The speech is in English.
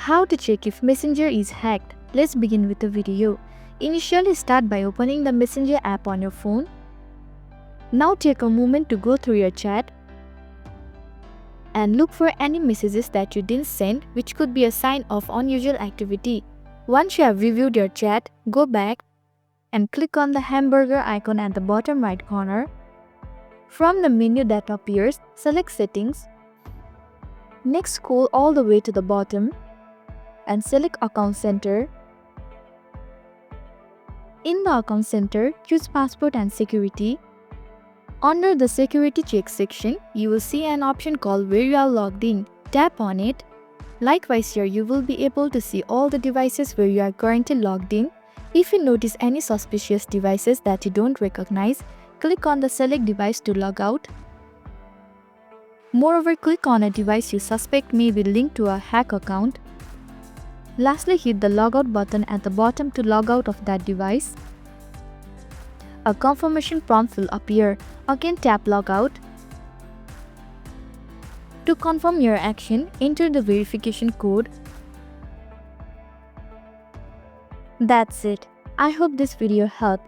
How to check if Messenger is hacked? Let's begin with the video. Initially start by opening the Messenger app on your phone. Now take a moment to go through your chat and look for any messages that you didn't send, which could be a sign of unusual activity. Once you have reviewed your chat, go back and click on the hamburger icon at the bottom right corner. From the menu that appears, select Settings. Next, scroll all the way to the bottom and select Account Center. In the Account Center, choose Passport and Security. Under the Security Check section, you will see an option called Where you are logged in. Tap on it. Likewise, here you will be able to see all the devices where you are currently logged in. If you notice any suspicious devices that you don't recognize, click on the Select Device to log out. Moreover, click on a device you suspect may be linked to a hack account. Lastly, hit the Logout button at the bottom to log out of that device. A confirmation prompt will appear. Again, tap Logout. To confirm your action, enter the verification code. That's it. I hope this video helped.